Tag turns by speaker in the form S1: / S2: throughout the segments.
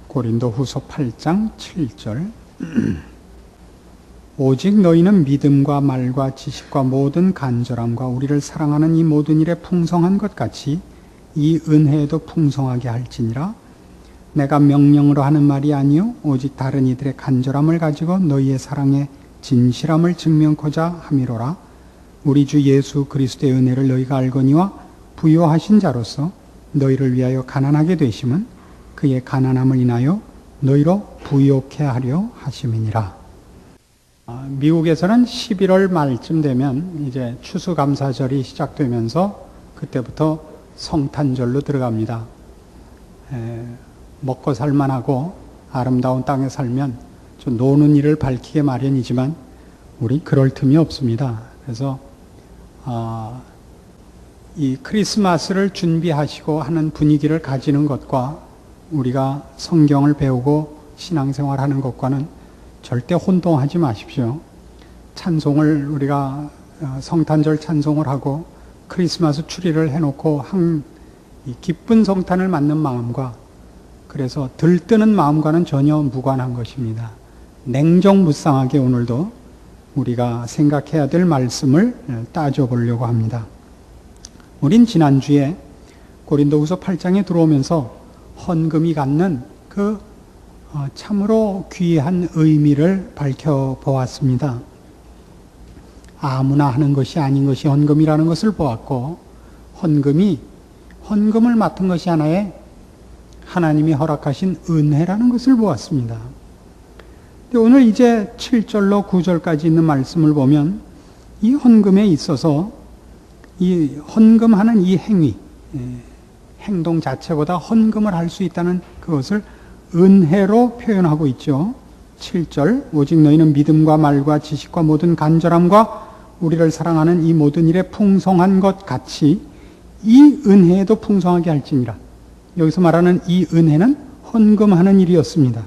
S1: 고린도후서 8장 7절 오직 너희는 믿음과 말과 지식과 모든 간절함과 우리를 사랑하는 이 모든 일에 풍성한 것 같이 이 은혜에도 풍성하게 할지니라. 내가 명령으로 하는 말이 아니요 오직 다른 이들의 간절함을 가지고 너희의 사랑의 진실함을 증명코자 함이로라. 우리 주 예수 그리스도의 은혜를 너희가 알거니와 부요하신 자로서 너희를 위하여 가난하게 되심은 그의 가난함을 인하여 너희로 부요케 하려 하심이니라. 미국에서는 11월 말쯤 되면 이제 추수감사절이 시작되면서 그때부터 성탄절로 들어갑니다. 먹고 살만하고 아름다운 땅에 살면 좀 노는 일을 밝히게 마련이지만 우리 그럴 틈이 없습니다. 그래서 이 크리스마스를 준비하시고 하는 분위기를 가지는 것과 우리가 성경을 배우고 신앙생활하는 것과는 절대 혼동하지 마십시오. 찬송을 우리가 성탄절 찬송을 하고 크리스마스 추리를 해놓고 이 기쁜 성탄을 맞는 마음과 그래서 들뜨는 마음과는 전혀 무관한 것입니다. 냉정무쌍하게 오늘도 우리가 생각해야 될 말씀을 따져보려고 합니다. 우린 지난주에 고린도후서 8장에 들어오면서 헌금이 갖는 그 참으로 귀한 의미를 밝혀보았습니다. 아무나 하는 것이 아닌 것이 헌금이라는 것을 보았고, 헌금을 맡은 것이 하나의 하나님이 허락하신 은혜라는 것을 보았습니다. 오늘 이제 7절로 9절까지 있는 말씀을 보면 이 헌금에 있어서 이 헌금하는 이 행동 자체보다 헌금을 할 수 있다는 그것을 은혜로 표현하고 있죠. 7절 오직 너희는 믿음과 말과 지식과 모든 간절함과 우리를 사랑하는 이 모든 일에 풍성한 것 같이 이 은혜에도 풍성하게 할지니라. 여기서 말하는 이 은혜는 헌금하는 일이었습니다.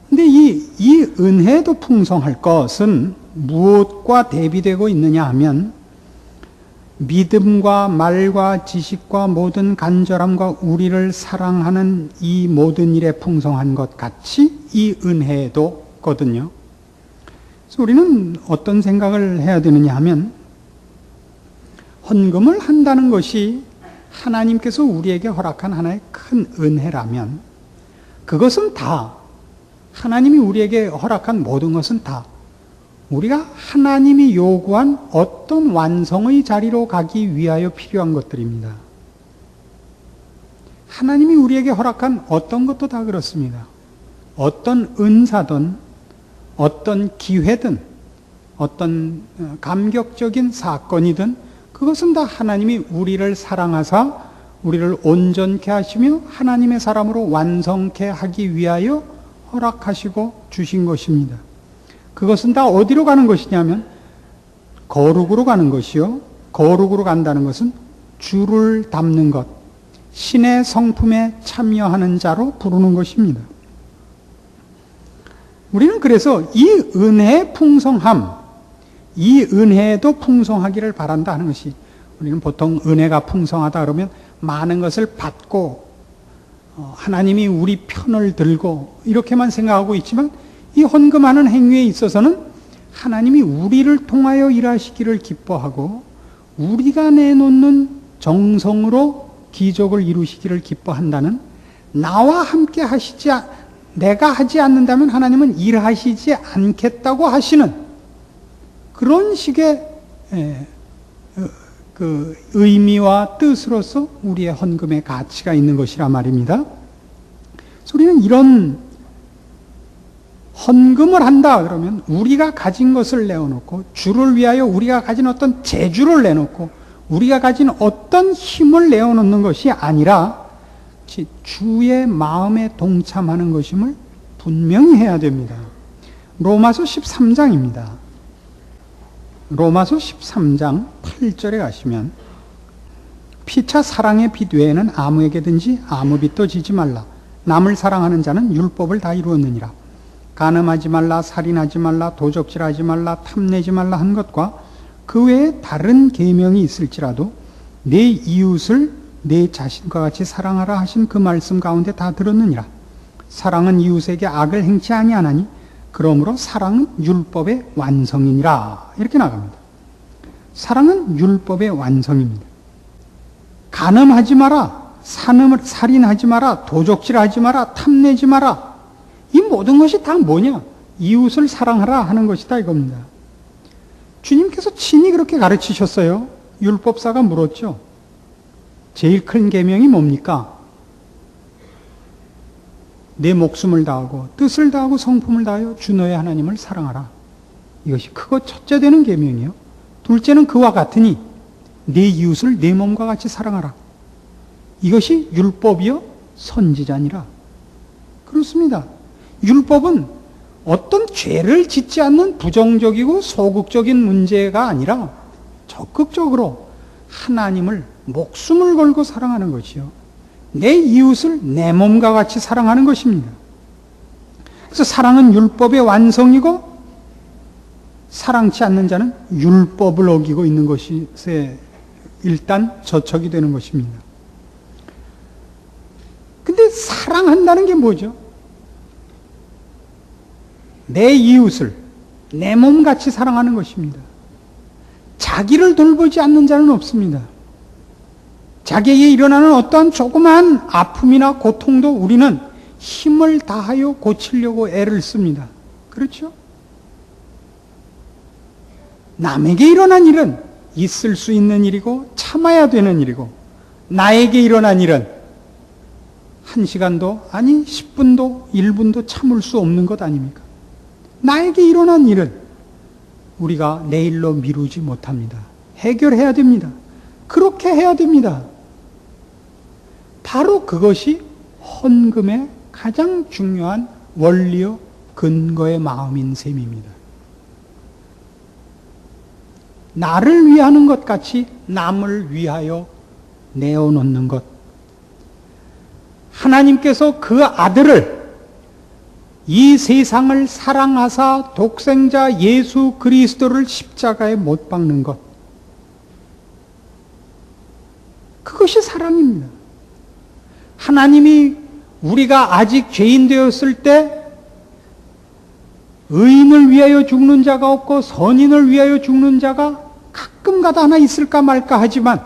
S1: 근데 이 은혜도 풍성할 것은 무엇과 대비되고 있느냐 하면 믿음과 말과 지식과 모든 간절함과 우리를 사랑하는 이 모든 일에 풍성한 것 같이 이 은혜도 거든요. 그래서 우리는 어떤 생각을 해야 되느냐 하면 헌금을 한다는 것이 하나님께서 우리에게 허락한 하나의 큰 은혜라면 그것은 다 하나님이 우리에게 허락한 모든 것은 다 우리가 하나님이 요구한 어떤 완성의 자리로 가기 위하여 필요한 것들입니다. 하나님이 우리에게 허락한 어떤 것도 다 그렇습니다. 어떤 은사든 어떤 기회든 어떤 감격적인 사건이든 그것은 다 하나님이 우리를 사랑하사 우리를 온전케 하시며 하나님의 사람으로 완성케 하기 위하여 허락하시고 주신 것입니다. 그것은 다 어디로 가는 것이냐면 거룩으로 가는 것이요. 거룩으로 간다는 것은 주를 닮는 것, 신의 성품에 참여하는 자로 부르는 것입니다. 우리는 그래서 이 은혜의 풍성함, 이 은혜도 풍성하기를 바란다 하는 것이 우리는 보통 은혜가 풍성하다 그러면 많은 것을 받고 하나님이 우리 편을 들고 이렇게만 생각하고 있지만 이 헌금하는 행위에 있어서는 하나님이 우리를 통하여 일하시기를 기뻐하고 우리가 내놓는 정성으로 기적을 이루시기를 기뻐한다는 나와 함께 내가 하지 않는다면 하나님은 일하시지 않겠다고 하시는 그런 식의 그 의미와 뜻으로서 우리의 헌금의 가치가 있는 것이라 말입니다. 그래서 우리는 이런 헌금을 한다 그러면 우리가 가진 것을 내어놓고 주를 위하여 우리가 가진 어떤 재주를 내놓고 우리가 가진 어떤 힘을 내어놓는 것이 아니라 주의 마음에 동참하는 것임을 분명히 해야 됩니다. 로마서 13장입니다. 로마서 13장 8절에 가시면 피차 사랑의 빛 외에는 아무에게든지 아무 빛도 지지 말라. 남을 사랑하는 자는 율법을 다 이루었느니라. 간음하지 말라, 살인하지 말라, 도적질하지 말라, 탐내지 말라 한 것과 그 외에 다른 계명이 있을지라도 내 이웃을 내 자신과 같이 사랑하라 하신 그 말씀 가운데 다 들었느니라. 사랑은 이웃에게 악을 행치 아니하나니 그러므로 사랑은 율법의 완성이니라. 이렇게 나갑니다. 사랑은 율법의 완성입니다. 간음하지 마라, 살인하지 마라, 도적질하지 마라, 탐내지 마라. 이 모든 것이 다 뭐냐? 이웃을 사랑하라 하는 것이다 이겁니다. 주님께서 친히 그렇게 가르치셨어요. 율법사가 물었죠. 제일 큰 계명이 뭡니까? 내 목숨을 다하고 뜻을 다하고 성품을 다하여 주 너의 하나님을 사랑하라. 이것이 크고 첫째 되는 계명이요. 둘째는 그와 같으니 내 이웃을 내 몸과 같이 사랑하라. 이것이 율법이요 선지자니라. 그렇습니다. 율법은 어떤 죄를 짓지 않는 부정적이고 소극적인 문제가 아니라 적극적으로 하나님을 목숨을 걸고 사랑하는 것이요. 내 이웃을 내 몸과 같이 사랑하는 것입니다. 그래서 사랑은 율법의 완성이고 사랑치 않는 자는 율법을 어기고 있는 것이 일단 저촉이 되는 것입니다. 근데 사랑한다는 게 뭐죠? 내 이웃을 내 몸같이 사랑하는 것입니다. 자기를 돌보지 않는 자는 없습니다. 자기에게 일어나는 어떠한 조그마한 아픔이나 고통도 우리는 힘을 다하여 고치려고 애를 씁니다. 그렇죠? 남에게 일어난 일은 있을 수 있는 일이고 참아야 되는 일이고 나에게 일어난 일은 1시간도 아니 10분도 1분도 참을 수 없는 것 아닙니까? 나에게 일어난 일은 우리가 내일로 미루지 못합니다. 해결해야 됩니다. 그렇게 해야 됩니다. 바로 그것이 헌금의 가장 중요한 원리요 근거의 마음인 셈입니다. 나를 위하는 것 같이 남을 위하여 내어놓는 것. 하나님께서 그 아들을 이 세상을 사랑하사 독생자 예수 그리스도를 십자가에 못 박는 것. 그것이 사랑입니다. 하나님이 우리가 아직 죄인 되었을 때 의인을 위하여 죽는 자가 없고 선인을 위하여 죽는 자가 가끔가다 하나 있을까 말까 하지만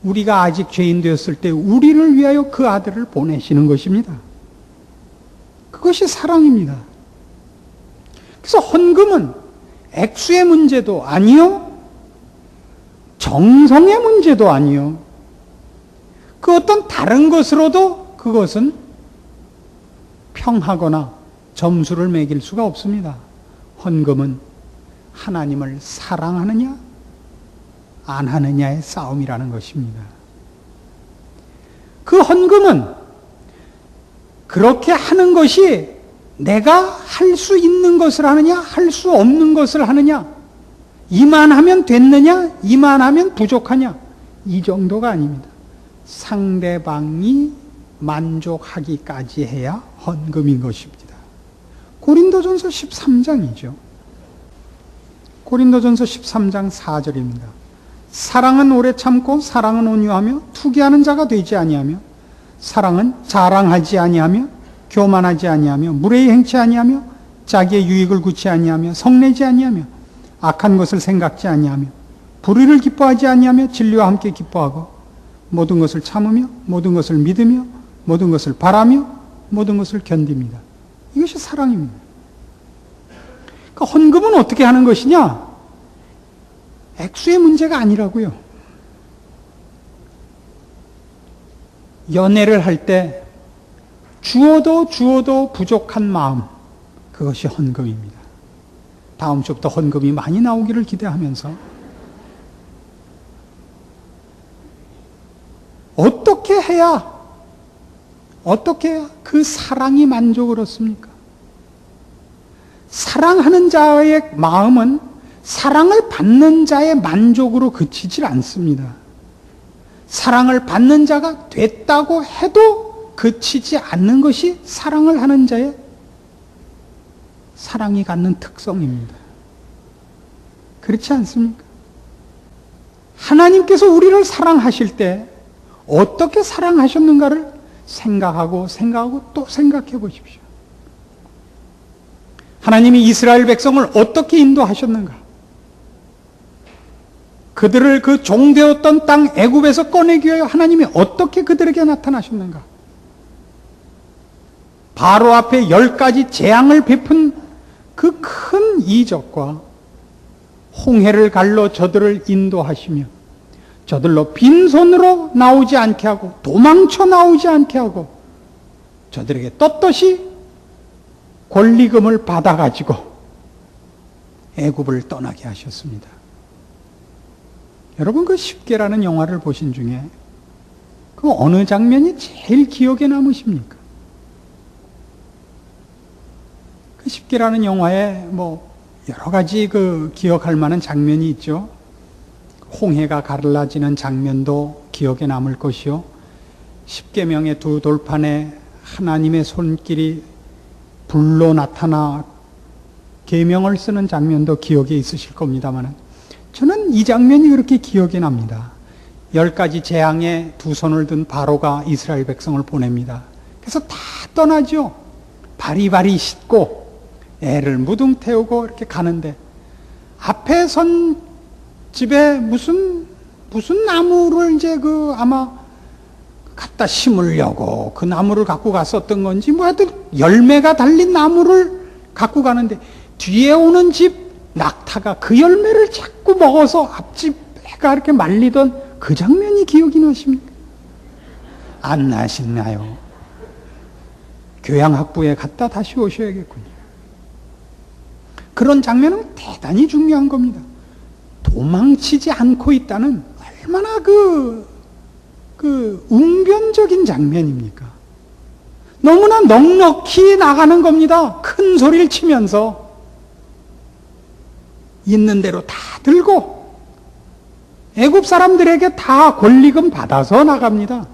S1: 우리가 아직 죄인 되었을 때 우리를 위하여 그 아들을 보내시는 것입니다. 그것이 사랑입니다. 그래서 헌금은 액수의 문제도 아니요, 정성의 문제도 아니요, 그 어떤 다른 것으로도 그것은 평하거나 점수를 매길 수가 없습니다. 헌금은 하나님을 사랑하느냐 안 하느냐의 싸움이라는 것입니다. 그 헌금은 그렇게 하는 것이 내가 할 수 있는 것을 하느냐 할 수 없는 것을 하느냐, 이만하면 됐느냐 이만하면 부족하냐, 이 정도가 아닙니다. 상대방이 만족하기까지 해야 헌금인 것입니다. 고린도전서 13장이죠. 고린도전서 13장 4절입니다. 사랑은 오래 참고 사랑은 온유하며 투기하는 자가 되지 아니하며 사랑은 자랑하지 아니하며 교만하지 아니하며 무례히 행치 아니하며 자기의 유익을 구치 아니하며 성내지 아니하며 악한 것을 생각지 아니하며 불의를 기뻐하지 아니하며 진리와 함께 기뻐하고 모든 것을 참으며 모든 것을 믿으며 모든 것을 바라며 모든 것을 견딥니다. 이것이 사랑입니다. 그러니까 헌금은 어떻게 하는 것이냐? 액수의 문제가 아니라고요. 연애를 할 때 주어도 부족한 마음, 그것이 헌금입니다. 다음 주부터 헌금이 많이 나오기를 기대하면서 어떻게 해야 그 사랑이 만족을 얻습니까? 사랑하는 자의 마음은 사랑을 받는 자의 만족으로 그치질 않습니다. 사랑을 받는 자가 됐다고 해도 그치지 않는 것이 사랑을 하는 자의 사랑이 갖는 특성입니다. 그렇지 않습니까? 하나님께서 우리를 사랑하실 때 어떻게 사랑하셨는가를 생각하고 또 생각해 보십시오. 하나님이 이스라엘 백성을 어떻게 인도하셨는가? 그들을 그 종되었던 땅 애굽에서 꺼내기 위하여 하나님이 어떻게 그들에게 나타나셨는가? 바로 앞에 10가지 재앙을 베푼 그 큰 이적과 홍해를 갈로 저들을 인도하시며 저들로 빈손으로 나오지 않게 하고 도망쳐 나오지 않게 하고 저들에게 떳떳이 권리금을 받아가지고 애굽을 떠나게 하셨습니다. 여러분, 그 십계라는 영화를 보신 중에 그 어느 장면이 제일 기억에 남으십니까? 그 십계라는 영화에 여러 가지 그 기억할 만한 장면이 있죠. 홍해가 갈라지는 장면도 기억에 남을 것이요. 십계명의 두 돌판에 하나님의 손길이 불로 나타나 계명을 쓰는 장면도 기억에 있으실 겁니다만 저는 이 장면이 그렇게 기억에 납니다. 10가지 재앙에 두 손을 든 바로가 이스라엘 백성을 보냅니다. 그래서 다 떠나죠. 바리바리 싣고 애를 무등 태우고 이렇게 가는데 앞에 선 집에 무슨 나무를 이제 아마 갖다 심으려고 그 나무를 갖고 갔었던 건지 하여튼 열매가 달린 나무를 갖고 가는데 뒤에 오는 집 낙타가 그 열매를 자꾸 먹어서 앞집 애가 이렇게 말리던 그 장면이 기억이 나십니까? 안 나시나요? 교양학부에 갔다 다시 오셔야겠군요. 그런 장면은 대단히 중요한 겁니다. 도망치지 않고 있다는 얼마나 그 웅변적인 장면입니까? 너무나 넉넉히 나가는 겁니다. 큰 소리를 치면서 있는 대로 다 들고 애굽 사람들에게 다 권리금 받아서 나갑니다.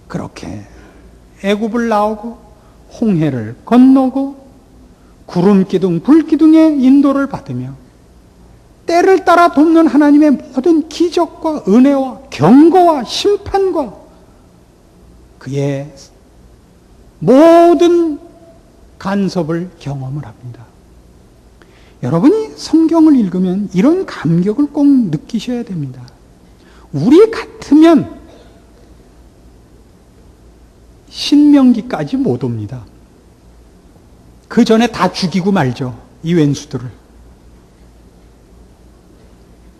S1: 그렇게 애굽을 나오고 홍해를 건너고 구름기둥, 불기둥의 인도를 받으며 때를 따라 돕는 하나님의 모든 기적과 은혜와 경고와 심판과 그의 모든 간섭을 경험을 합니다. 여러분이 성경을 읽으면 이런 감격을 꼭 느끼셔야 됩니다. 우리 같으면 신명기까지 못 옵니다. 그 전에 다 죽이고 말죠. 이 왼수들을.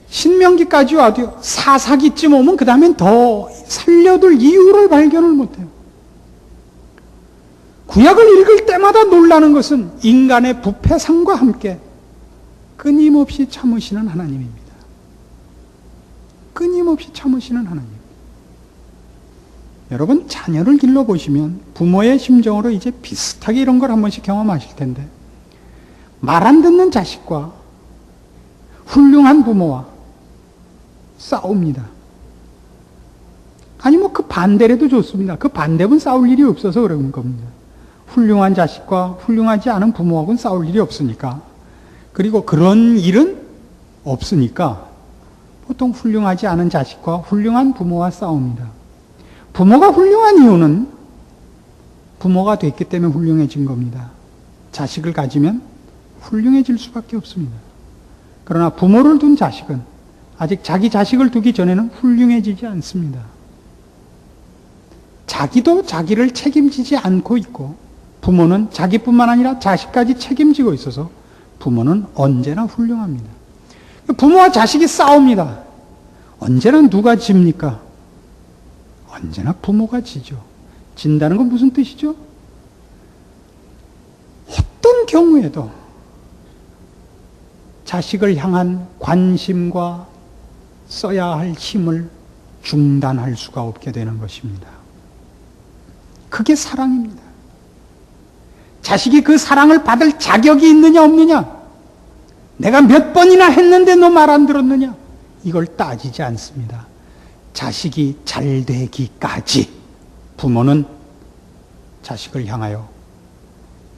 S1: 신명기까지 와도요. 사사기쯤 오면 그 다음엔 더 살려둘 이유를 발견을 못해요. 구약을 읽을 때마다 놀라는 것은 인간의 부패상과 함께 끊임없이 참으시는 하나님입니다. 끊임없이 참으시는 하나님. 여러분, 자녀를 길러보시면 부모의 심정으로 이제 비슷하게 이런 걸 한 번씩 경험하실 텐데, 말 안 듣는 자식과 훌륭한 부모와 싸웁니다. 아니 그 반대라도 좋습니다. 그 반대분 싸울 일이 없어서 그런 겁니다. 훌륭한 자식과 훌륭하지 않은 부모하고는 싸울 일이 없으니까, 그리고 그런 일은 없으니까 보통 훌륭하지 않은 자식과 훌륭한 부모와 싸웁니다. 부모가 훌륭한 이유는 부모가 됐기 때문에 훌륭해진 겁니다. 자식을 가지면 훌륭해질 수밖에 없습니다. 그러나 부모를 둔 자식은 아직 자기 자식을 두기 전에는 훌륭해지지 않습니다. 자기도 자기를 책임지지 않고 있고, 부모는 자기뿐만 아니라 자식까지 책임지고 있어서 부모는 언제나 훌륭합니다. 부모와 자식이 싸웁니다. 언제나 누가 집니까? 언제나 부모가 지죠. 진다는 건 무슨 뜻이죠? 어떤 경우에도 자식을 향한 관심과 써야 할 힘을 중단할 수가 없게 되는 것입니다. 그게 사랑입니다. 자식이 그 사랑을 받을 자격이 있느냐 없느냐, 내가 몇 번이나 했는데 너 말 안 들었느냐, 이걸 따지지 않습니다. 자식이 잘 되기까지 부모는 자식을 향하여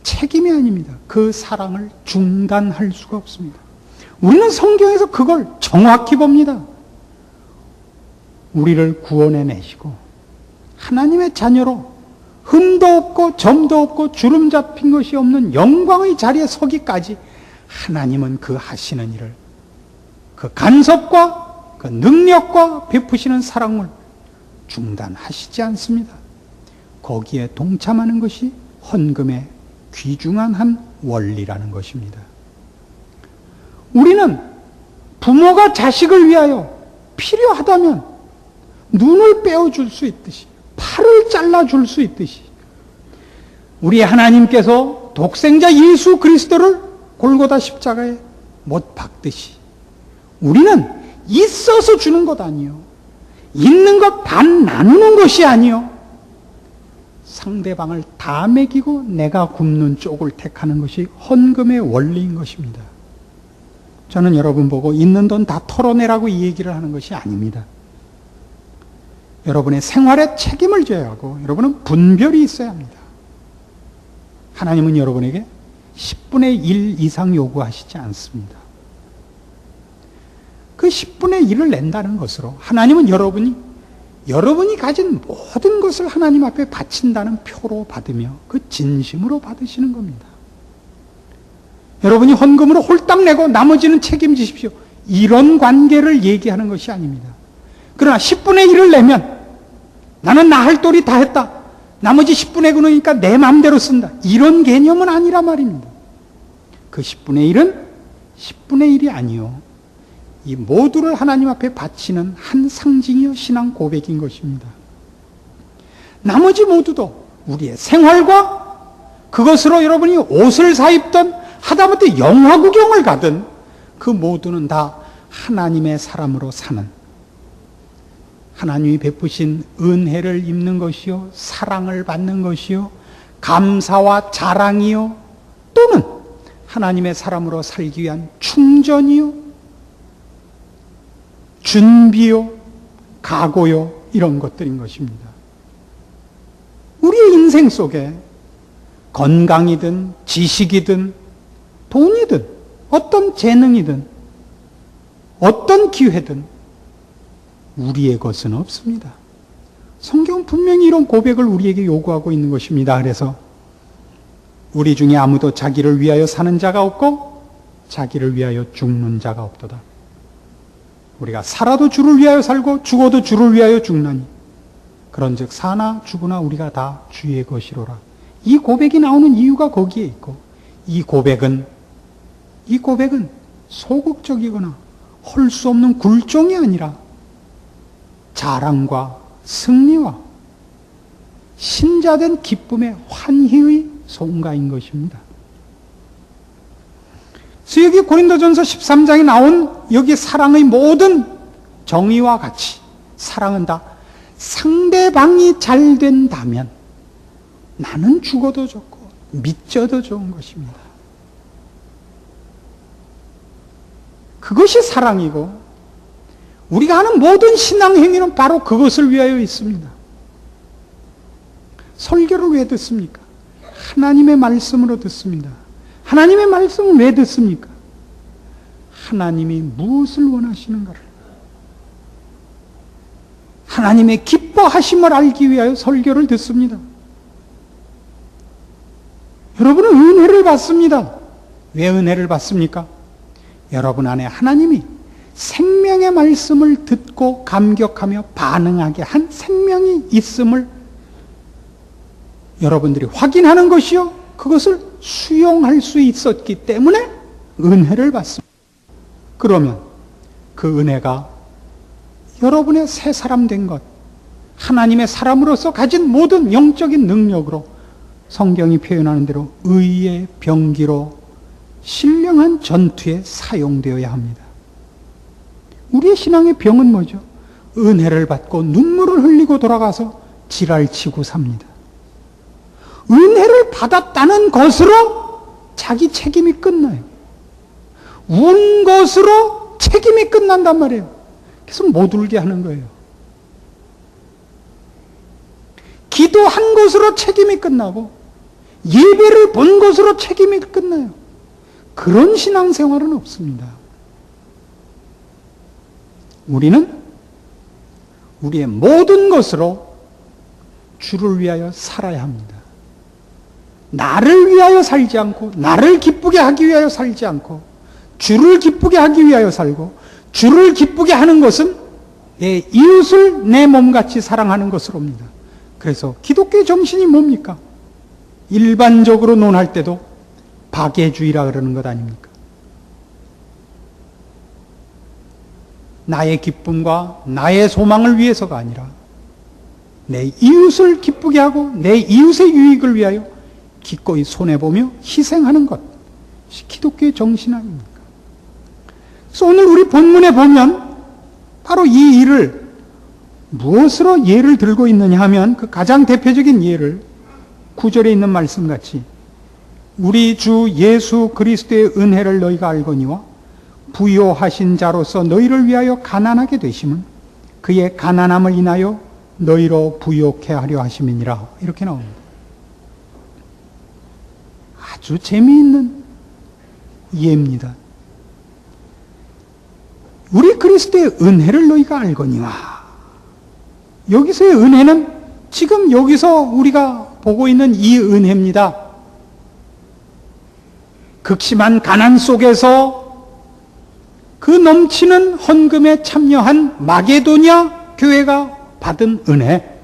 S1: 책임이 아닙니다. 그 사랑을 중단할 수가 없습니다. 우리는 성경에서 그걸 정확히 봅니다. 우리를 구원해 내시고 하나님의 자녀로 흠도 없고 점도 없고 주름 잡힌 것이 없는 영광의 자리에 서기까지 하나님은 그 하시는 일을, 그 간섭과 그 능력과 베푸시는 사랑을 중단하시지 않습니다. 거기에 동참하는 것이 헌금의 귀중한 한 원리라는 것입니다. 우리는 부모가 자식을 위하여 필요하다면 눈을 빼어줄 수 있듯이, 팔을 잘라줄 수 있듯이, 우리 하나님께서 독생자 예수 그리스도를 골고다 십자가에 못 박듯이 우리는 있어서 주는 것 아니요, 있는 것 반 나누는 것이 아니요, 상대방을 다 먹이고 내가 굶는 쪽을 택하는 것이 헌금의 원리인 것입니다. 저는 여러분 보고 있는 돈 다 털어내라고 이 얘기를 하는 것이 아닙니다. 여러분의 생활에 책임을 져야 하고 여러분은 분별이 있어야 합니다. 하나님은 여러분에게 10분의 1 이상 요구하시지 않습니다. 그 10분의 1을 낸다는 것으로 하나님은 여러분이 가진 모든 것을 하나님 앞에 바친다는 표로 받으며 그 진심으로 받으시는 겁니다. 여러분이 헌금으로 홀딱 내고 나머지는 책임지십시오, 이런 관계를 얘기하는 것이 아닙니다. 그러나 10분의 1을 내면 나는 나 할 도리 다 했다, 나머지 10분의 9니까 내 마음대로 쓴다, 이런 개념은 아니라 말입니다. 그 10분의 1은 10분의 1이 아니요, 이 모두를 하나님 앞에 바치는 한 상징이요 신앙 고백인 것입니다. 나머지 모두도 우리의 생활과 그것으로 여러분이 옷을 사입던 하다못해 영화 구경을 가든 그 모두는 다 하나님의 사람으로 사는, 하나님이 베푸신 은혜를 입는 것이요, 사랑을 받는 것이요, 감사와 자랑이요, 또는 하나님의 사람으로 살기 위한 충전이요, 준비요, 각오요, 이런 것들인 것입니다. 우리의 인생 속에 건강이든 지식이든 돈이든 어떤 재능이든 어떤 기회든 우리의 것은 없습니다. 성경은 분명히 이런 고백을 우리에게 요구하고 있는 것입니다. 그래서 우리 중에 아무도 자기를 위하여 사는 자가 없고 자기를 위하여 죽는 자가 없도다. 우리가 살아도 주를 위하여 살고 죽어도 주를 위하여 죽나니 그런즉 사나 죽으나 우리가 다 주의 것이로라. 이 고백이 나오는 이유가 거기에 있고, 이 고백은 소극적이거나 헐 수 없는 굴종이 아니라 자랑과 승리와 신자된 기쁨의 환희의 송가인 것입니다. 그래서 여기 고린도전서 13장에 나온 여기 사랑의 모든 정의와 같이 사랑은 다 상대방이 잘 된다면 나는 죽어도 좋고 믿져도 좋은 것입니다. 그것이 사랑이고, 우리가 하는 모든 신앙 행위는 바로 그것을 위하여 있습니다. 설교를 왜 듣습니까? 하나님의 말씀으로 듣습니다. 하나님의 말씀을 왜 듣습니까? 하나님이 무엇을 원하시는가를, 하나님의 기뻐하심을 알기 위하여 설교를 듣습니다. 여러분은 은혜를 받습니다. 왜 은혜를 받습니까? 여러분 안에 하나님이 생명의 말씀을 듣고 감격하며 반응하게 한 생명이 있음을 여러분들이 확인하는 것이요, 그것을 수용할 수 있었기 때문에 은혜를 받습니다. 그러면 그 은혜가 여러분의 새 사람 된 것, 하나님의 사람으로서 가진 모든 영적인 능력으로 성경이 표현하는 대로 의의 병기로 신령한 전투에 사용되어야 합니다. 우리의 신앙의 병은 뭐죠? 은혜를 받고 눈물을 흘리고 돌아가서 지랄치고 삽니다. 은혜를 받았다는 것으로 자기 책임이 끝나요. 운 것으로 책임이 끝난단 말이에요. 그래서 못 울게 하는 거예요. 기도한 것으로 책임이 끝나고 예배를 본 것으로 책임이 끝나요. 그런 신앙생활은 없습니다. 우리는 우리의 모든 것으로 주를 위하여 살아야 합니다. 나를 위하여 살지 않고, 나를 기쁘게 하기 위하여 살지 않고, 주를 기쁘게 하기 위하여 살고, 주를 기쁘게 하는 것은 내 이웃을 내 몸같이 사랑하는 것으로입니다. 그래서 기독교의 정신이 뭡니까? 일반적으로 논할 때도 박애주의라 그러는 것 아닙니까? 나의 기쁨과 나의 소망을 위해서가 아니라 내 이웃을 기쁘게 하고 내 이웃의 유익을 위하여 기꺼이 손해보며 희생하는 것, 기독교의 정신 아닙니까? 그래서 오늘 우리 본문에 보면 바로 이 일을 무엇으로 예를 들고 있느냐 하면 그 가장 대표적인 예를 9절에 있는 말씀같이 우리 주 예수 그리스도의 은혜를 너희가 알거니와 부요하신 자로서 너희를 위하여 가난하게 되심은 그의 가난함을 인하여 너희로 부요케 하려 하심이니라. 이렇게 나옵니다. 아주 재미있는 예입니다. 우리 그리스도의 은혜를 너희가 알거니와, 여기서의 은혜는 지금 여기서 우리가 보고 있는 이 은혜입니다. 극심한 가난 속에서 그 넘치는 헌금에 참여한 마게도냐 교회가 받은 은혜,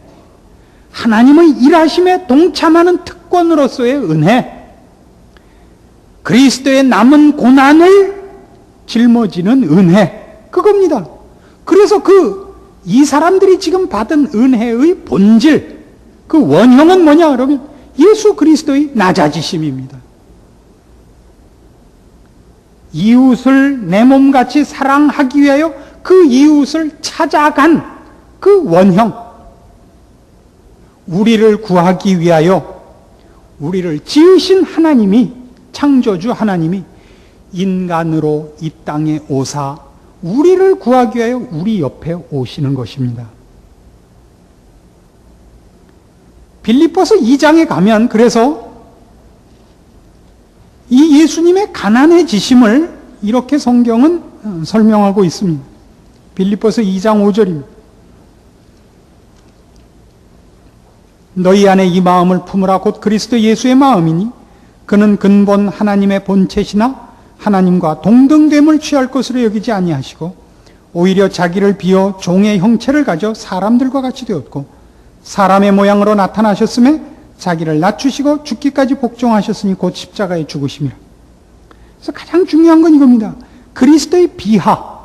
S1: 하나님의 일하심에 동참하는 특권으로서의 은혜, 그리스도의 남은 고난을 짊어지는 은혜, 그겁니다. 그래서 이 사람들이 지금 받은 은혜의 본질, 그 원형은 뭐냐 그러면 예수 그리스도의 낮아지심입니다. 이웃을 내 몸같이 사랑하기 위하여 그 이웃을 찾아간 그 원형, 우리를 구하기 위하여 우리를 지으신 하나님이, 창조주 하나님이 인간으로 이 땅에 오사 우리를 구하기 위하여 우리 옆에 오시는 것입니다. 빌립보서 2장에 가면 그래서 이 예수님의 가난해지심을 이렇게 성경은 설명하고 있습니다. 빌립보서 2장 5절입니다. 너희 안에 이 마음을 품으라 곧 그리스도 예수의 마음이니 그는 근본 하나님의 본체시나 하나님과 동등됨을 취할 것으로 여기지 아니하시고 오히려 자기를 비어 종의 형체를 가져 사람들과 같이 되었고 사람의 모양으로 나타나셨음에 자기를 낮추시고 죽기까지 복종하셨으니 곧 십자가에 죽으심이라. 그래서 가장 중요한 건 이겁니다. 그리스도의 비하,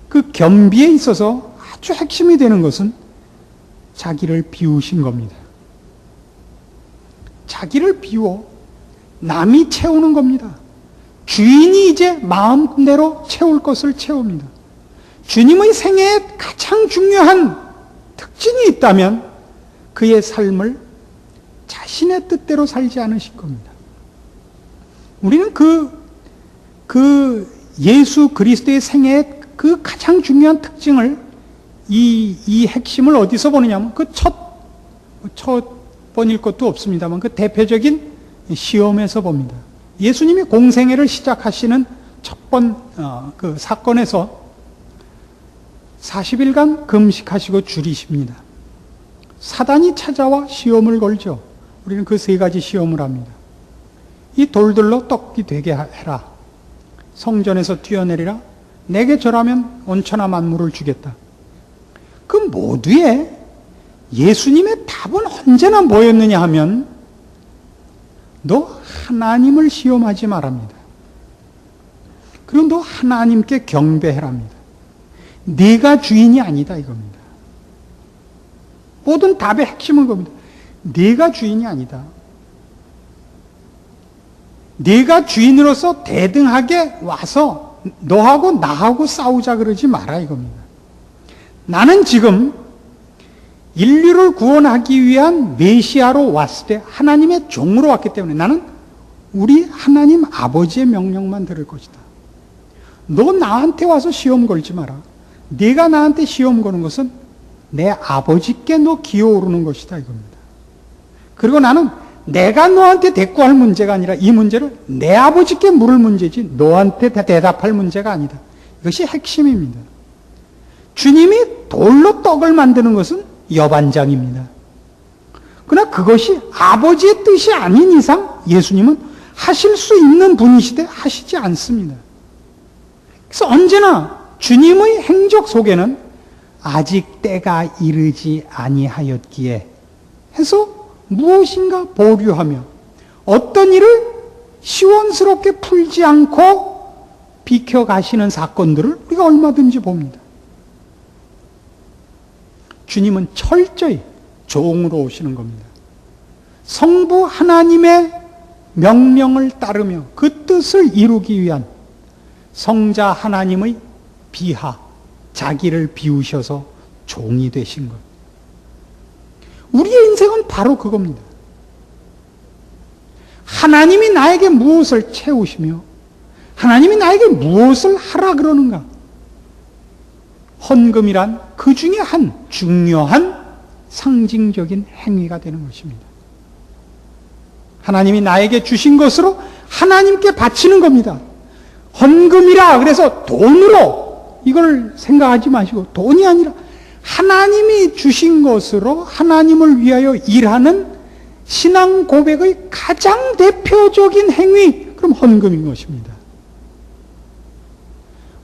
S1: 그 겸비에 있어서 아주 핵심이 되는 것은 자기를 비우신 겁니다. 자기를 비워 남이 채우는 겁니다. 주인이 이제 마음대로 채울 것을 채웁니다. 주님의 생애에 가장 중요한 특징이 있다면 그의 삶을 자신의 뜻대로 살지 않으실 겁니다. 우리는 그 예수 그리스도의 생애의 그 가장 중요한 특징을 이 핵심을 어디서 보느냐면 그 첫 번일 것도 없습니다만 그 대표적인 시험에서 봅니다. 예수님이 공생애를 시작하시는 첫 번 그 사건에서 40일간 금식하시고 줄이십니다. 사단이 찾아와 시험을 걸죠. 우리는 그 세 가지 시험을 합니다. 이 돌들로 떡이 되게 해라. 성전에서 뛰어내리라. 내게 절하면 온천하 만물을 주겠다. 그 모두에 예수님의 답은 언제나 뭐였느냐 하면 너 하나님을 시험하지 말랍니다. 그리고 너 하나님께 경배해랍니다. 네가 주인이 아니다 이겁니다. 모든 답의 핵심은 겁니다. 네가 주인이 아니다. 네가 주인으로서 대등하게 와서 너하고 나하고 싸우자 그러지 마라 이겁니다. 나는 지금 인류를 구원하기 위한 메시아로 왔을 때 하나님의 종으로 왔기 때문에 나는 우리 하나님 아버지의 명령만 들을 것이다. 너 나한테 와서 시험 걸지 마라. 네가 나한테 시험 거는 것은 내 아버지께 너 기어오르는 것이다 이겁니다. 그리고 나는 내가 너한테 대꾸할 문제가 아니라 이 문제를 내 아버지께 물을 문제지 너한테 대답할 문제가 아니다. 이것이 핵심입니다. 주님이 돌로 떡을 만드는 것은 여반장입니다. 그러나 그것이 아버지의 뜻이 아닌 이상 예수님은 하실 수 있는 분이시되 하시지 않습니다. 그래서 언제나 주님의 행적 속에는 아직 때가 이르지 아니하였기에 해서 무엇인가 보류하며 어떤 일을 시원스럽게 풀지 않고 비켜가시는 사건들을 우리가 얼마든지 봅니다. 주님은 철저히 종으로 오시는 겁니다. 성부 하나님의 명령을 따르며 그 뜻을 이루기 위한 성자 하나님의 비하, 자기를 비우셔서 종이 되신 것. 우리의 인생은 바로 그겁니다. 하나님이 나에게 무엇을 채우시며 하나님이 나에게 무엇을 하라 그러는가? 헌금이란 그 중에 한 중요한 상징적인 행위가 되는 것입니다. 하나님이 나에게 주신 것으로 하나님께 바치는 겁니다. 헌금이라 그래서 돈으로 이걸 생각하지 마시고 돈이 아니라 하나님이 주신 것으로 하나님을 위하여 일하는 신앙 고백의 가장 대표적인 행위, 그럼 헌금인 것입니다.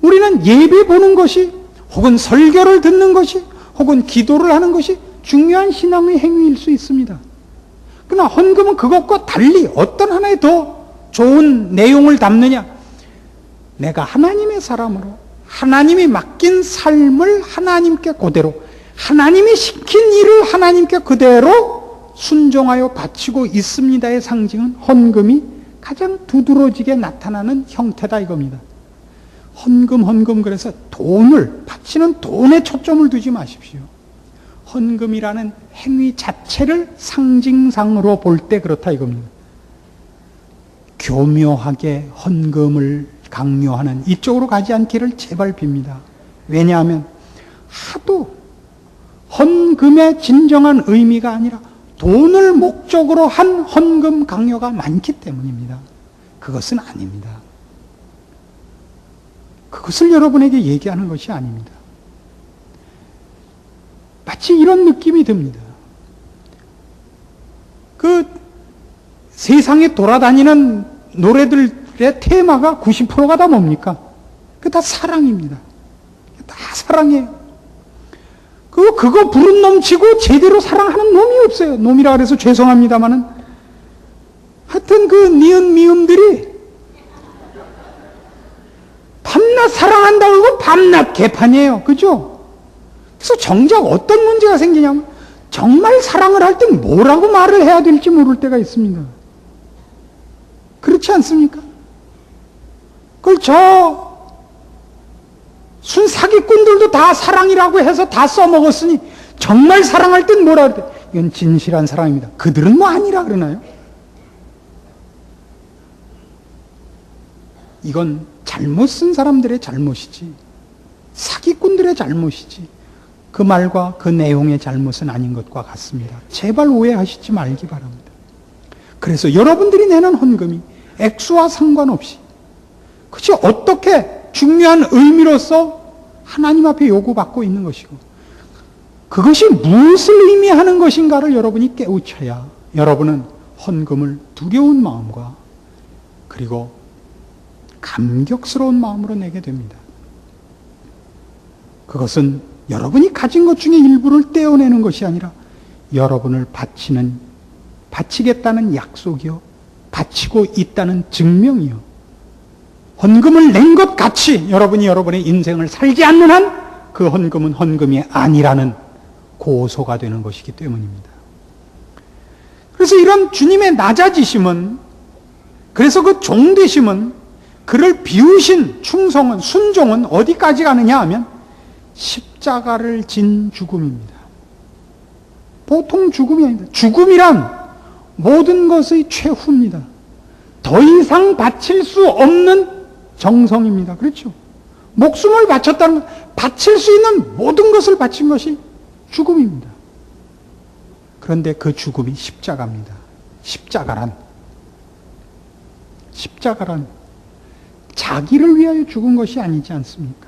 S1: 우리는 예배 보는 것이 혹은 설교를 듣는 것이 혹은 기도를 하는 것이 중요한 신앙의 행위일 수 있습니다. 그러나 헌금은 그것과 달리 어떤 하나의 더 좋은 내용을 담느냐? 내가 하나님의 사람으로 하나님이 맡긴 삶을 하나님께 그대로, 하나님이 시킨 일을 하나님께 그대로 순종하여 바치고 있습니다의 상징은 헌금이 가장 두드러지게 나타나는 형태다 이겁니다. 헌금 그래서 돈을 바치는 돈에 초점을 두지 마십시오. 헌금이라는 행위 자체를 상징상으로 볼 때 그렇다 이겁니다. 교묘하게 헌금을 강요하는 이쪽으로 가지 않기를 제발 빕니다. 왜냐하면 하도 헌금의 진정한 의미가 아니라 돈을 목적으로 한 헌금 강요가 많기 때문입니다. 그것은 아닙니다. 그것을 여러분에게 얘기하는 것이 아닙니다. 마치 이런 느낌이 듭니다. 그 세상에 돌아다니는 노래들의 테마가 90%가 다 뭡니까? 그 다 사랑입니다. 다 사랑이에요. 그거 부른 놈 치고 제대로 사랑하는 놈이 없어요. 놈이라 그래서 죄송합니다만은. 하여튼 그 니은 미음들이 밤낮 사랑한다고 하고 밤낮 개판이에요. 그죠? 그래서 정작 어떤 문제가 생기냐면 정말 사랑을 할 때 뭐라고 말을 해야 될지 모를 때가 있습니다. 그렇지 않습니까? 그걸 순 사기꾼들도 다 사랑이라고 해서 다 써먹었으니 정말 사랑할 땐 뭐라 그래? 이건 진실한 사랑입니다. 그들은 뭐 아니라 그러나요? 이건 잘못 쓴 사람들의 잘못이지 사기꾼들의 잘못이지 그 말과 그 내용의 잘못은 아닌 것과 같습니다. 제발 오해하시지 말기 바랍니다. 그래서 여러분들이 내는 헌금이 액수와 상관없이 그것이 어떻게 중요한 의미로서 하나님 앞에 요구받고 있는 것이고 그것이 무엇을 의미하는 것인가를 여러분이 깨우쳐야 여러분은 헌금을 두려운 마음과 그리고 감격스러운 마음으로 내게 됩니다. 그것은 여러분이 가진 것 중에 일부를 떼어내는 것이 아니라 여러분을 바치겠다는 약속이요. 바치고 있다는 증명이요. 헌금을 낸 것 같이 여러분이 여러분의 인생을 살지 않는 한 그 헌금은 헌금이 아니라는 고소가 되는 것이기 때문입니다. 그래서 이런 주님의 낮아지심은, 그래서 그 종되심은, 그를 비우신 충성은, 순종은 어디까지 가느냐 하면 십자가를 진 죽음입니다. 보통 죽음이 아닙니다. 죽음이란 모든 것의 최후입니다. 더 이상 바칠 수 없는 정성입니다. 그렇죠? 목숨을 바쳤다는 것, 바칠 수 있는 모든 것을 바친 것이 죽음입니다. 그런데 그 죽음이 십자가입니다. 십자가란 자기를 위하여 죽은 것이 아니지 않습니까?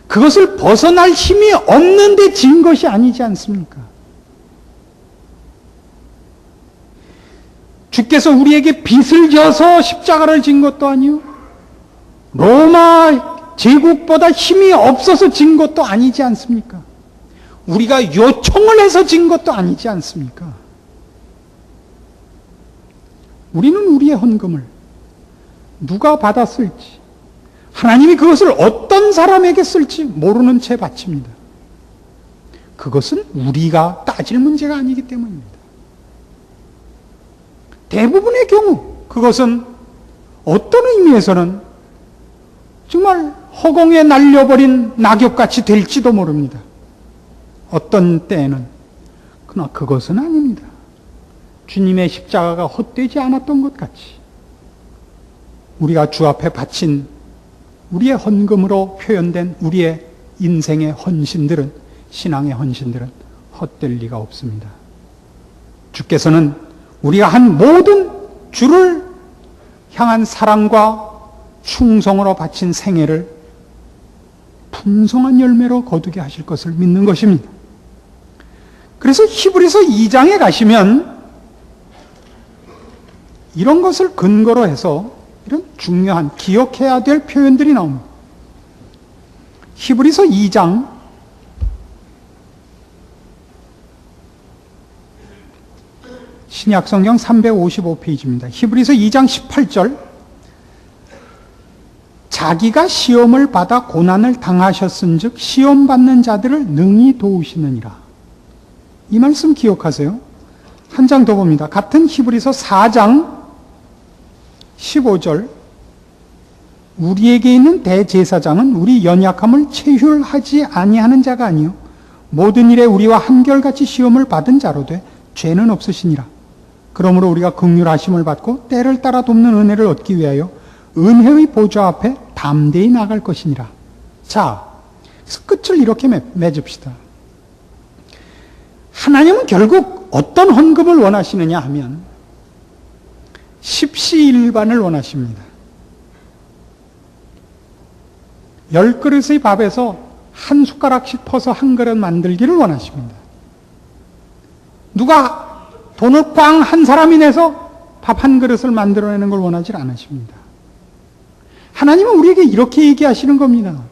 S1: 그 그것을 벗어날 힘이 없는데 진 것이 아니지 않습니까? 주께서 우리에게 빚을 져서 십자가를 진 것도 아니요, 로마 제국보다 힘이 없어서 진 것도 아니지 않습니까? 우리가 요청을 해서 진 것도 아니지 않습니까? 우리는 우리의 헌금을 누가 받았을지, 하나님이 그것을 어떤 사람에게 쓸지 모르는 채 바칩니다. 그것은 우리가 따질 문제가 아니기 때문입니다. 대부분의 경우 그것은 어떤 의미에서는 정말 허공에 날려버린 낙엽같이 될지도 모릅니다. 어떤 때에는. 그러나 그것은 아닙니다. 주님의 십자가가 헛되지 않았던 것 같이 우리가 주 앞에 바친 우리의 헌금으로 표현된 우리의 인생의 헌신들은, 신앙의 헌신들은 헛될 리가 없습니다. 주께서는 우리가 한 모든 주를 향한 사랑과 충성으로 바친 생애를 풍성한 열매로 거두게 하실 것을 믿는 것입니다. 그래서 히브리서 2장에 가시면 이런 것을 근거로 해서 이런 중요한 기억해야 될 표현들이 나옵니다. 히브리서 2장 신약성경 355페이지입니다. 히브리서 2장 18절, 자기가 시험을 받아 고난을 당하셨은즉 시험받는 자들을 능히 도우시느니라. 이 말씀 기억하세요. 한 장 더 봅니다. 같은 히브리서 4장 15절, 우리에게 있는 대제사장은 우리 연약함을 체휼하지 아니하는 자가 아니요 모든 일에 우리와 한결같이 시험을 받은 자로되 죄는 없으시니라. 그러므로 우리가 긍휼하심을 받고 때를 따라 돕는 은혜를 얻기 위하여 은혜의 보좌 앞에 담대히 나갈 것이니라. 자, 그래서 끝을 이렇게 맺읍시다. 하나님은 결국 어떤 헌금을 원하시느냐 하면 십시일반을 원하십니다. 10그릇의 밥에서 한 숟가락씩 퍼서 한 그릇 만들기를 원하십니다. 누가 돈을 꽝 한 사람이 내서 밥 한 그릇을 만들어내는 걸 원하지 않으십니다. 하나님은 우리에게 이렇게 얘기하시는 겁니다.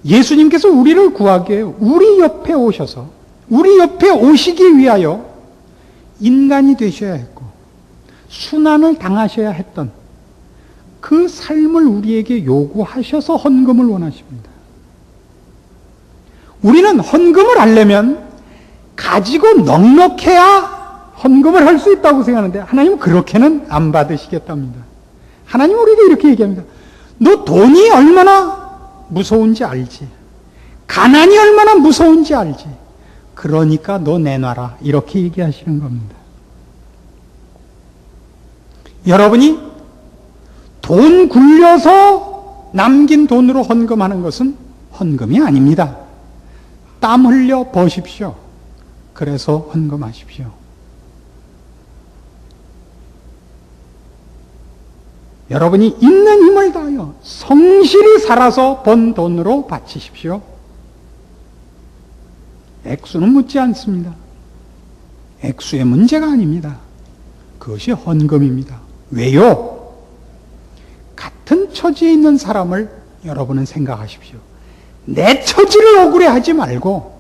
S1: 예수님께서 우리를 구하기 위해 우리 옆에 오셔서, 우리 옆에 오시기 위하여 인간이 되셔야 했고 순환을 당하셔야 했던 그 삶을 우리에게 요구하셔서 헌금을 원하십니다. 우리는 헌금을 하려면 가지고 넉넉해야 헌금을 할 수 있다고 생각하는데 하나님은 그렇게는 안 받으시겠답니다. 하나님은 우리에게 이렇게 얘기합니다. 너 돈이 얼마나 무서운지 알지? 가난이 얼마나 무서운지 알지? 그러니까 너 내놔라. 이렇게 얘기하시는 겁니다. 여러분이 돈 굴려서 남긴 돈으로 헌금하는 것은 헌금이 아닙니다. 땀 흘려 버십시오. 그래서 헌금하십시오. 여러분이 있는 힘을 다하여 성실히 살아서 번 돈으로 바치십시오. 액수는 묻지 않습니다. 액수의 문제가 아닙니다. 그것이 헌금입니다. 왜요? 같은 처지에 있는 사람을 여러분은 생각하십시오. 내 처지를 억울해하지 말고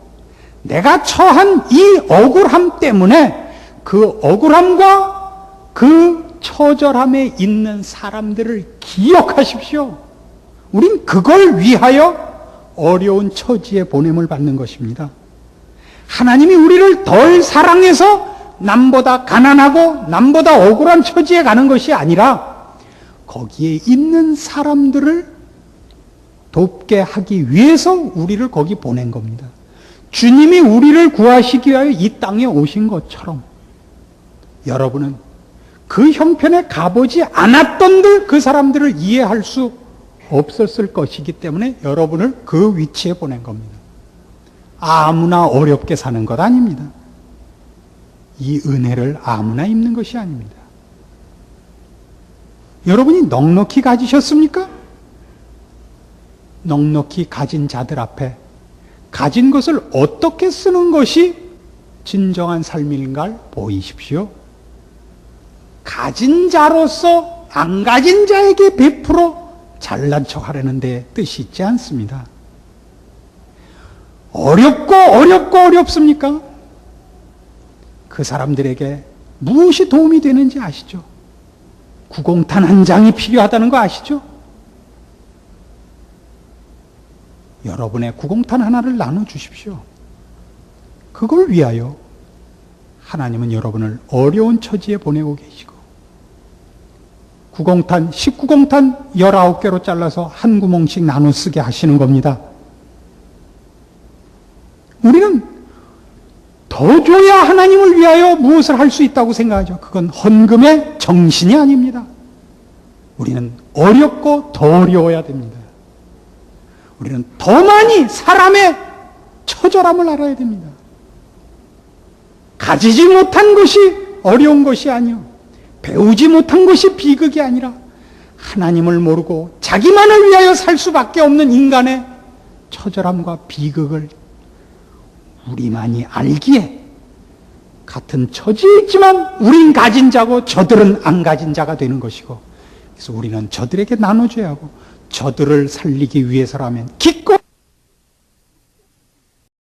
S1: 내가 처한 이 억울함 때문에 그 억울함과 그 처절함에 있는 사람들을 기억하십시오. 우린 그걸 위하여 어려운 처지에 보냄을 받는 것입니다. 하나님이 우리를 덜 사랑해서 남보다 가난하고 남보다 억울한 처지에 가는 것이 아니라 거기에 있는 사람들을 돕게 하기 위해서 우리를 거기 보낸 겁니다. 주님이 우리를 구하시기 위하여 이 땅에 오신 것처럼 여러분은 그 형편에 가보지 않았던 그 사람들을 이해할 수 없었을 것이기 때문에 여러분을 그 위치에 보낸 겁니다. 아무나 어렵게 사는 것 아닙니다. 이 은혜를 아무나 입는 것이 아닙니다. 여러분이 넉넉히 가지셨습니까? 넉넉히 가진 자들 앞에 가진 것을 어떻게 쓰는 것이 진정한 삶인가를 보이십시오. 가진 자로서 안 가진 자에게 베풀어 잘난 척 하려는 데 뜻이 있지 않습니다. 어렵습니까? 그 사람들에게 무엇이 도움이 되는지 아시죠? 구공탄 한 장이 필요하다는 거 아시죠? 여러분의 구공탄 하나를 나눠주십시오. 그걸 위하여 하나님은 여러분을 어려운 처지에 보내고 계시고, 구공탄, 19공탄 19개로 잘라서 한 구멍씩 나눠 쓰게 하시는 겁니다. 우리는 더 줘야 하나님을 위하여 무엇을 할 수 있다고 생각하죠. 그건 헌금의 정신이 아닙니다. 우리는 어렵고 더 어려워야 됩니다. 우리는 더 많이 사람의 처절함을 알아야 됩니다. 가지지 못한 것이 어려운 것이 아니요, 배우지 못한 것이 비극이 아니라 하나님을 모르고 자기만을 위하여 살 수밖에 없는 인간의 처절함과 비극을 우리만이 알기에 같은 처지에 있지만 우린 가진 자고 저들은 안 가진 자가 되는 것이고, 그래서 우리는 저들에게 나눠줘야 하고, 저들을 살리기 위해서라면 기꺼이